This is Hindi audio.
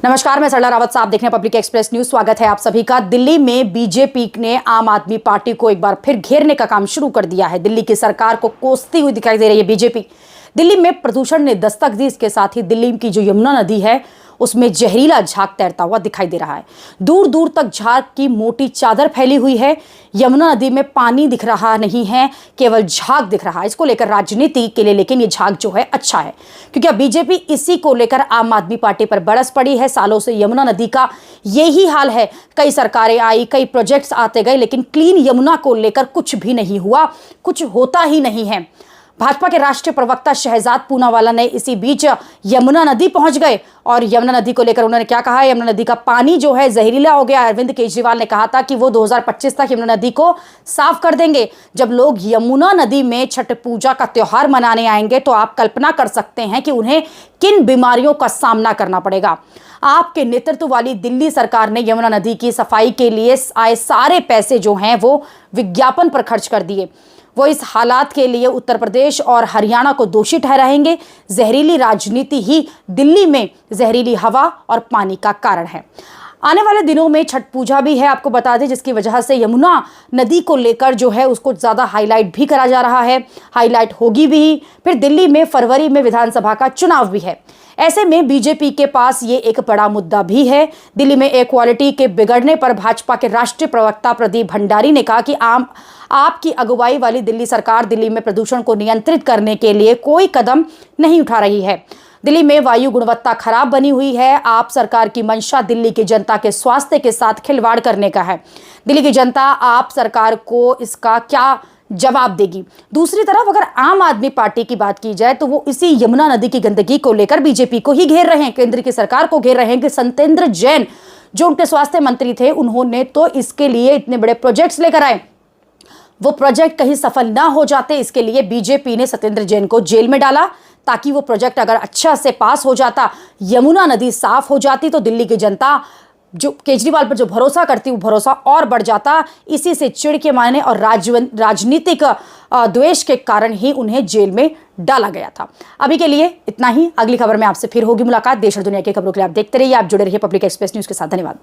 नमस्कार, मैं सरला रावत साहब देख रहे हैं पब्लिक एक्सप्रेस न्यूज। स्वागत है आप सभी का। दिल्ली में बीजेपी ने आम आदमी पार्टी को एक बार फिर घेरने का काम शुरू कर दिया है। दिल्ली की सरकार को कोसती हुई दिखाई दे रही है बीजेपी। दिल्ली में प्रदूषण ने दस्तक दी, इसके साथ ही दिल्ली की जो यमुना नदी है उसमें जहरीला झाग तैरता हुआ दिखाई दे रहा है। दूर दूर तक झाग की मोटी चादर फैली हुई है। यमुना नदी में पानी दिख रहा नहीं है, केवल झाग दिख रहा है। इसको लेकर राजनीति के लिए लेकिन ये झाग जो है अच्छा है, क्योंकि अब बीजेपी इसी को लेकर आम आदमी पार्टी पर बरस पड़ी है। सालों से यमुना नदी का यही हाल है। कई सरकारें आई, कई प्रोजेक्ट्स आते गए, लेकिन क्लीन यमुना को लेकर कुछ भी नहीं हुआ, कुछ होता ही नहीं है। भाजपा के राष्ट्रीय प्रवक्ता शहजाद पूनावाला ने इसी बीच यमुना नदी पहुंच गए और यमुना नदी को लेकर उन्होंने क्या कहा है। यमुना नदी का पानी जो है जहरीला हो गया। अरविंद केजरीवाल ने कहा था कि वो 2025 तक यमुना नदी को साफ कर देंगे। जब लोग यमुना नदी में छठ पूजा का त्योहार मनाने आएंगे तो आप कल्पना कर सकते हैं कि उन्हें किन बीमारियों का सामना करना पड़ेगा। आपके नेतृत्व वाली दिल्ली सरकार ने यमुना नदी की सफाई के लिए आए सारे पैसे जो हैं वो विज्ञापन पर खर्च कर दिए। वो इस हालात के लिए उत्तर प्रदेश और हरियाणा को दोषी ठहराएंगे। जहरीली राजनीति ही दिल्ली में जहरीली हवा और पानी का कारण है। आने वाले दिनों में छठ पूजा भी है, आपको बता दें, जिसकी वजह से यमुना नदी को लेकर जो है उसको ज़्यादा हाईलाइट भी करा जा रहा है। हाईलाइट होगी भी। फिर दिल्ली में फरवरी में विधानसभा का चुनाव भी है। ऐसे में बीजेपी के पास ये एक बड़ा मुद्दा भी है। दिल्ली में एयर क्वालिटी के बिगड़ने पर भाजपा के राष्ट्रीय प्रवक्ता प्रदीप भंडारी ने कहा कि आपकी अगुवाई वाली दिल्ली सरकार दिल्ली में प्रदूषण को नियंत्रित करने के लिए कोई कदम नहीं उठा रही है। दिल्ली में वायु गुणवत्ता खराब बनी हुई है। आप सरकार की मंशा दिल्ली की जनता के स्वास्थ्य के साथ खिलवाड़ करने का है। दिल्ली की जनता आप सरकार को इसका क्या जवाब देगी। दूसरी तरफ अगर आम आदमी पार्टी की बात की जाए तो वो इसी यमुना नदी की गंदगी को लेकर बीजेपी को ही घेर रहे हैं, केंद्र की सरकार को घेर रहे हैं। कि सत्येंद्र जैन जो उनके स्वास्थ्य मंत्री थे, उन्होंने तो इसके लिए इतने बड़े प्रोजेक्ट्स लेकर आए। वो प्रोजेक्ट कहीं सफल ना हो जाते, इसके लिए बीजेपी ने सत्येंद्र जैन को जेल में डाला, ताकि वो प्रोजेक्ट अगर अच्छा से पास हो जाता, यमुना नदी साफ हो जाती, तो दिल्ली की जनता जो केजरीवाल पर जो भरोसा करती वो भरोसा और बढ़ जाता। इसी से चिढ़ के मारने और राजनीतिक द्वेष के कारण ही उन्हें जेल में डाला गया था। अभी के लिए इतना ही। अगली खबर में आपसे फिर होगी मुलाकात। देश और दुनिया की खबरों के लिए आप देखते रहिए, आप जुड़े रहिए पब्लिक एक्सप्रेस न्यूज के साथ। धन्यवाद।